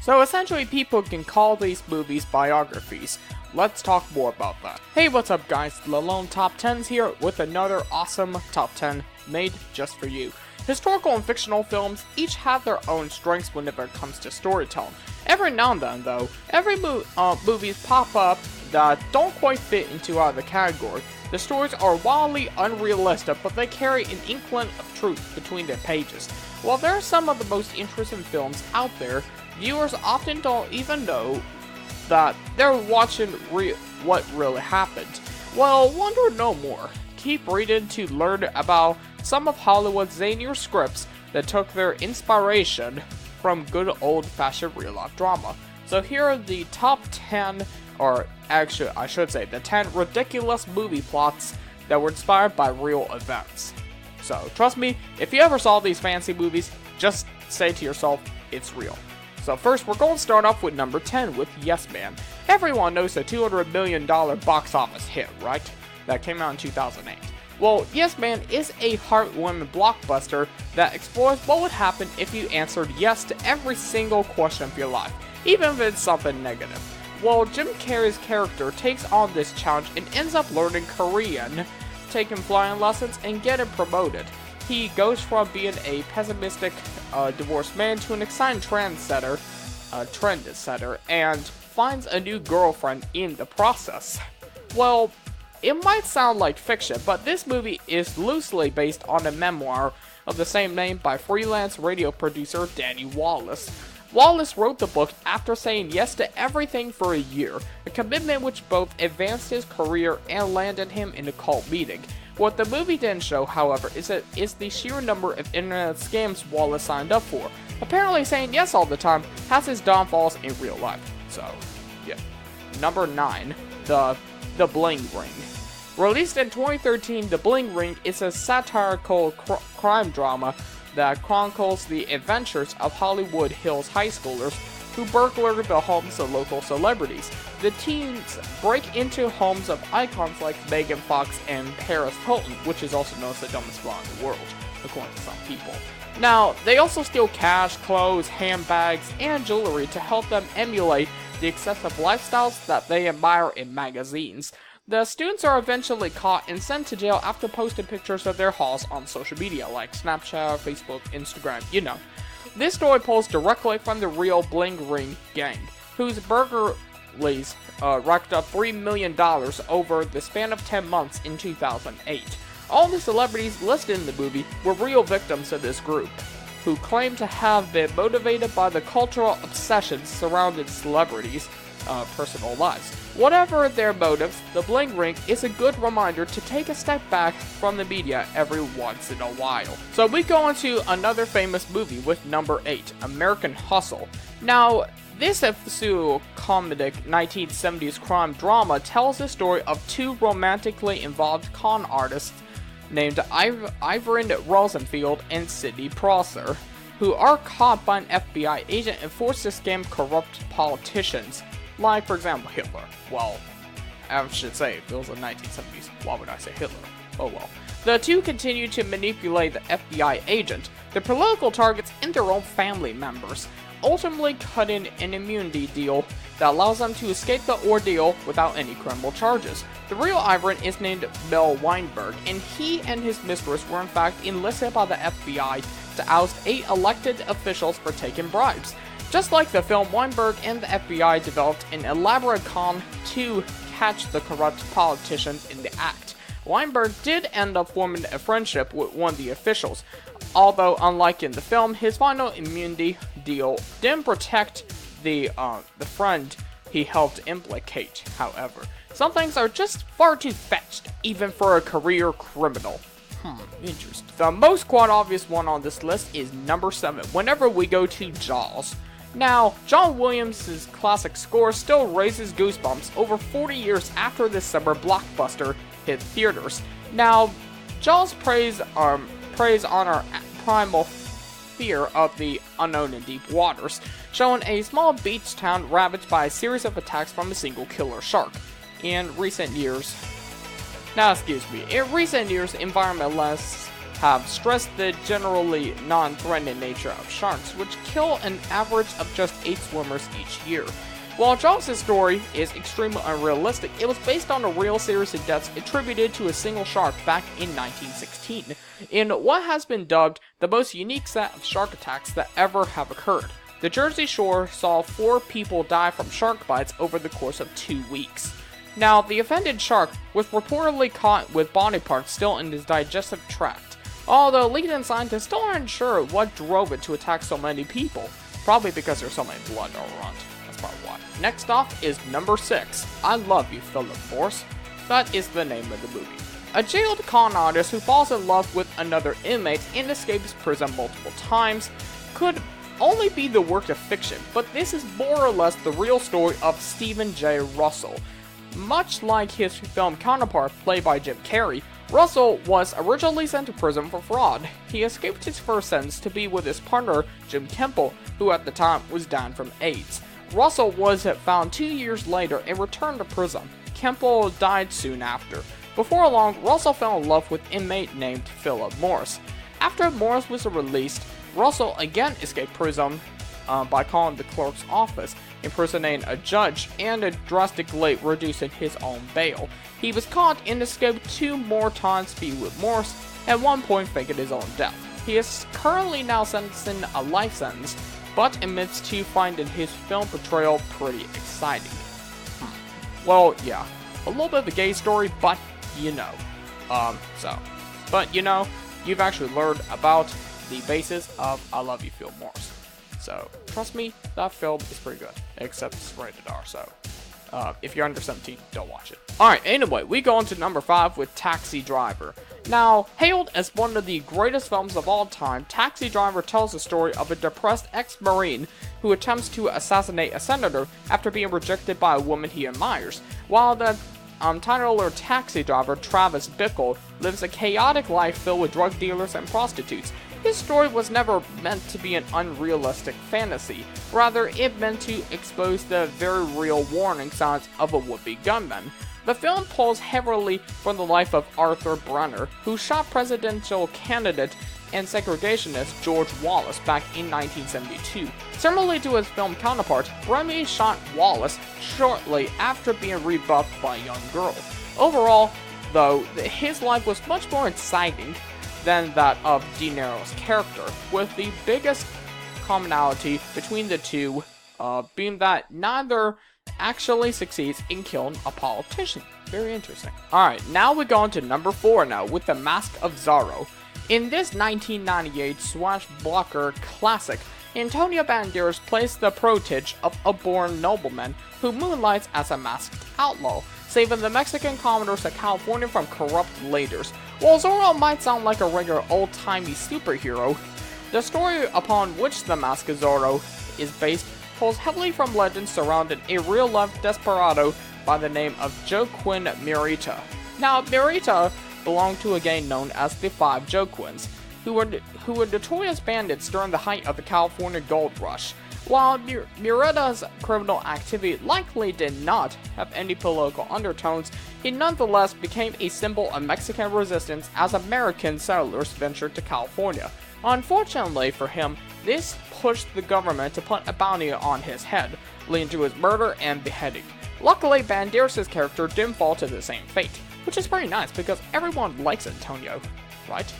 So essentially people can call these movies biographies. Let's talk more about that. Hey, what's up guys, Lalone Top 10s here with another awesome Top 10 made just for you. Historical and fictional films each have their own strengths whenever it comes to storytelling. Every now and then though, movies pop up that don't quite fit into either category. The stories are wildly unrealistic, but they carry an inkling of truth between their pages. While they're some of the most interesting films out there, viewers often don't even know that they're watching what really happened. Well, wonder no more. Keep reading to learn about some of Hollywood's zanier scripts that took their inspiration from good old-fashioned real-life drama. So here are the top 10, or actually I should say the 10 ridiculous movie plots that were inspired by real events. So trust me, if you ever saw these fancy movies, just say to yourself, it's real. So first, we're going to start off with number 10 with Yes Man. Everyone knows the $200 million box office hit, right? That came out in 2008. Well, Yes Man is a heartwarming blockbuster that explores what would happen if you answered yes to every single question of your life, even if it's something negative. Well, Jim Carrey's character takes on this challenge and ends up learning Korean, taking flying lessons, and getting promoted. He goes from being a pessimistic divorced man to an exciting trendsetter, and finds a new girlfriend in the process. Well, it might sound like fiction, but this movie is loosely based on a memoir of the same name by freelance radio producer Danny Wallace. Wallace wrote the book after saying yes to everything for a year, a commitment which both advanced his career and landed him in a cult meeting. What the movie didn't show, however, is the sheer number of internet scams Wallace signed up for. Apparently saying yes all the time has his downfalls in real life. So, yeah. Number 9, The Bling Ring. Released in 2013, The Bling Ring is a satirical crime drama that chronicles the adventures of Hollywood Hills high schoolers who burglar the homes of local celebrities. The teens break into homes of icons like Megan Fox and Paris Hilton, which is also known as the dumbest blonde in the world, according to some people. Now, they also steal cash, clothes, handbags, and jewelry to help them emulate the excessive lifestyles that they admire in magazines. The students are eventually caught and sent to jail after posting pictures of their hauls on social media like Snapchat, Facebook, Instagram, you know. This story pulls directly from the real Bling Ring gang, whose burglaries racked up $3 million over the span of 10 months in 2008. All the celebrities listed in the movie were real victims of this group, who claim to have been motivated by the cultural obsessions surrounding celebrities' personal lives. Whatever their motives, the Bling Ring is a good reminder to take a step back from the media every once in a while. So we go into another famous movie with number 8, American Hustle. Now, this pseudo-comedic 1970s crime drama tells the story of two romantically involved con artists named Ivan Rosenfield and Sidney Prosser, who are caught by an FBI agent and forced to scam corrupt politicians. Like, for example, Hitler. Well, I should say, if it was the 1970s, why would I say Hitler? Oh well. The two continue to manipulate the FBI agent, their political targets, and their own family members, ultimately cutting an immunity deal that allows them to escape the ordeal without any criminal charges. The real Ivan is named Mel Weinberg, and he and his mistress were in fact enlisted by the FBI to oust 8 elected officials for taking bribes. Just like the film, Weinberg and the FBI developed an elaborate con to catch the corrupt politicians in the act. Weinberg did end up forming a friendship with one of the officials, although unlike in the film, his final immunity deal didn't protect the friend he helped implicate, however. Some things are just far too fetched, even for a career criminal. Interesting. The most quite obvious one on this list is number 7, whenever we go to Jaws. Now, John Williams' classic score still raises goosebumps over 40 years after this summer blockbuster hit theaters. Now, Jaws preys on our primal fear of the unknown in deep waters, showing a small beach town ravaged by a series of attacks from a single killer shark. In recent years, environmentalists have stressed the generally non-threatening nature of sharks, which kill an average of just 8 swimmers each year. While Jaws' story is extremely unrealistic, it was based on a real series of deaths attributed to a single shark back in 1916, in what has been dubbed the most unique set of shark attacks that ever have occurred. The Jersey Shore saw 4 people die from shark bites over the course of 2 weeks. Now, the offended shark was reportedly caught with body parts still in his digestive tract, although leading scientists still aren't sure what drove it to attack so many people. Probably because there's so many blood all around. That's probably why. Next off is number 6, I Love You, Philip Morris. That is the name of the movie. A jailed con artist who falls in love with another inmate and escapes prison multiple times could only be the work of fiction, but this is more or less the real story of Stephen J. Russell. Much like his film counterpart played by Jim Carrey, Russell was originally sent to prison for fraud. He escaped his first sentence to be with his partner, Jim Kemple, who at the time was dying from AIDS. Russell was found 2 years later and returned to prison. Kemple died soon after. Before long, Russell fell in love with an inmate named Philip Morris. After Morris was released, Russell again escaped prison by calling the clerk's office, impersonating a judge, and drastically reducing his own bail. He was caught and escaped 2 more times to be with Morris, at one point faking his own death. He is currently now sentencing a life sentence, but admits to finding his film portrayal pretty exciting. Well, yeah, a little bit of a gay story, but you know. But you know, you've actually learned about the basis of I Love You, Philip Morris. So, trust me, that film is pretty good, except it's rated R, so if you're under 17, don't watch it. Alright, anyway, we go on to number 5 with Taxi Driver. Now, hailed as one of the greatest films of all time, Taxi Driver tells the story of a depressed ex-Marine who attempts to assassinate a senator after being rejected by a woman he admires. While the titular taxi driver, Travis Bickle, lives a chaotic life filled with drug dealers and prostitutes. His story was never meant to be an unrealistic fantasy. Rather, it meant to expose the very real warning signs of a would-be gunman. The film pulls heavily from the life of Arthur Brenner, who shot presidential candidate and segregationist George Wallace back in 1972. Similarly to his film counterpart, Remy shot Wallace shortly after being rebuffed by a young girl. Overall, though, his life was much more exciting than that of De Niro's character, with the biggest commonality between the two being that neither actually succeeds in killing a politician. Very interesting. Alright, now we go on to number 4 now, with The Mask of Zorro. In this 1998 swashbuckler classic, Antonio Banderas plays the protege of a born nobleman who moonlights as a masked outlaw, saving the Mexican commoners of California from corrupt leaders. While Zorro might sound like a regular old-timey superhero, the story upon which The Mask of Zorro is based pulls heavily from legends surrounding a real-life desperado by the name of Joaquin Murrieta. Now, Murrieta belonged to a gang known as the Five Joaquins, who were notorious bandits during the height of the California gold rush. While Murrieta's criminal activity likely did not have any political undertones, he nonetheless became a symbol of Mexican resistance as American settlers ventured to California. Unfortunately for him, this pushed the government to put a bounty on his head, leading to his murder and beheading. Luckily, Banderas' character didn't fall to the same fate, which is pretty nice because everyone likes Antonio, right?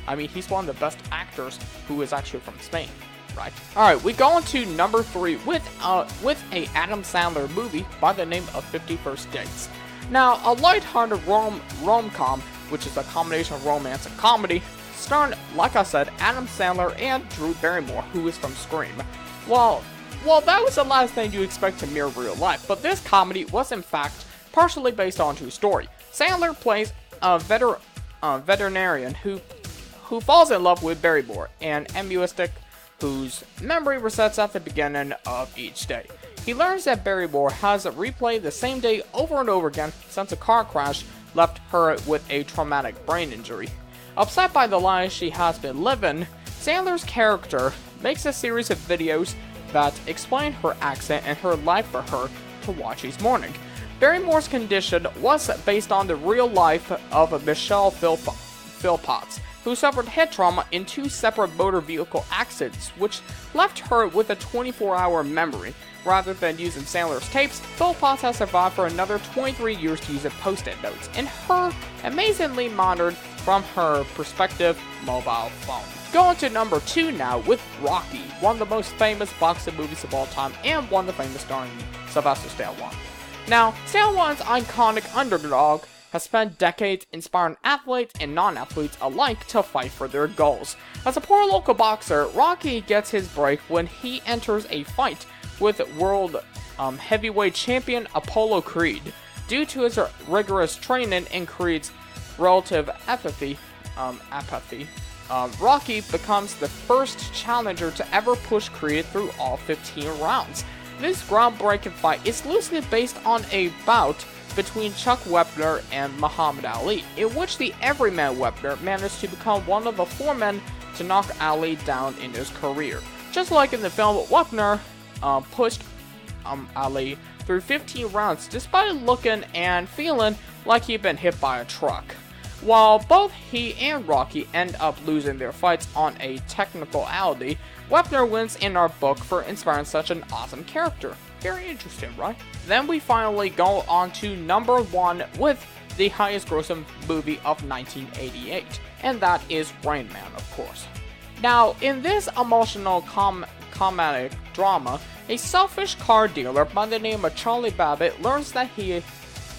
I mean, he's one of the best actors who is actually from Spain, right? Alright, we go on to number 3 with a Adam Sandler movie by the name of 50 First Dates. Now, a lighthearted rom-com, which is a combination of romance and comedy, starring, like I said, Adam Sandler and Drew Barrymore, who is from Scream. Well, that was the last thing you expect to mirror real life, but this comedy was in fact partially based on a true story. Sandler plays a veterinarian who falls in love with Barrymore, an amnestic whose memory resets at the beginning of each day. He learns that Barrymore has replayed the same day over and over again since a car crash left her with a traumatic brain injury. Upset by the life she has been living, Sandler's character makes a series of videos that explain her accident and her life for her to watch each morning. Barrymore's condition was based on the real life of Michelle Philpotts, who suffered head trauma in 2 separate motor vehicle accidents, which left her with a 24-hour memory. Rather than using Sailor's tapes, Philpotts has survived for another 23 years to use post-it notes, and her amazingly monitored from her perspective mobile phone. Going to number 2 now with Rocky, one of the most famous boxing movies of all time, and one of the famous starring Sylvester Stallone. Now, Stallone's iconic underdog has spent decades inspiring athletes and non-athletes alike to fight for their goals. As a poor local boxer, Rocky gets his break when he enters a fight with world heavyweight champion Apollo Creed. Due to his rigorous training and Creed's relative apathy, Rocky becomes the first challenger to ever push Creed through all 15 rounds. This groundbreaking fight is loosely based on a bout between Chuck Wepner and Muhammad Ali, in which the everyman Wepner managed to become one of the 4 men to knock Ali down in his career. Just like in the film, Wepner pushed Ali through 15 rounds despite looking and feeling like he'd been hit by a truck. While both he and Rocky end up losing their fights on a technicality, Wepner wins in our book for inspiring such an awesome character. Very interesting, right? Then we finally go on to number 1 with the highest grossing movie of 1988, and that is Rain Man, of course. Now, in this emotional comedic drama, a selfish car dealer by the name of Charlie Babbitt learns that he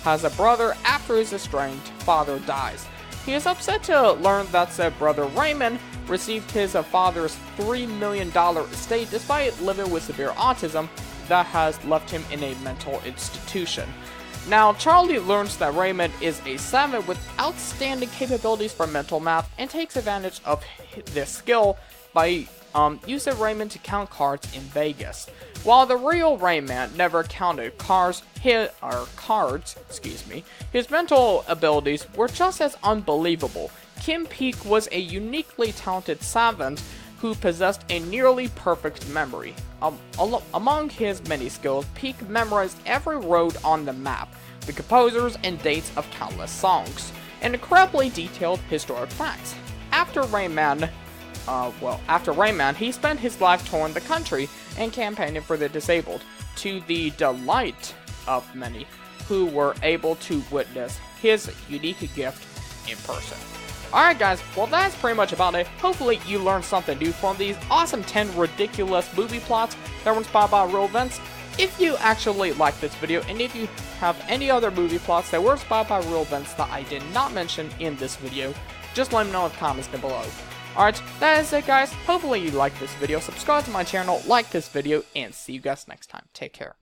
has a brother after his estranged father dies. He is upset to learn that said brother Raymond received his father's $3 million estate despite living with severe autism that has left him in a mental institution. Now, Charlie learns that Raymond is a savant with outstanding capabilities for mental math and takes advantage of this skill by using Raymond to count cards in Vegas. While the real Rayman never counted cards, his mental abilities were just as unbelievable. Kim Peek was a uniquely talented savant who possessed a nearly perfect memory. Among his many skills, Peek memorized every road on the map, the composers and dates of countless songs, and incredibly detailed historic facts. After Rayman, he spent his life touring the country and campaigning for the disabled, to the delight of many who were able to witness his unique gift in person. Alright guys, well that's pretty much about it. Hopefully you learned something new from these awesome 10 ridiculous movie plots that were inspired by real events. If you actually liked this video, and if you have any other movie plots that were inspired by real events that I did not mention in this video, just let me know in the comments down below. Alright, that is it guys. Hopefully you liked this video. Subscribe to my channel, like this video, and see you guys next time. Take care.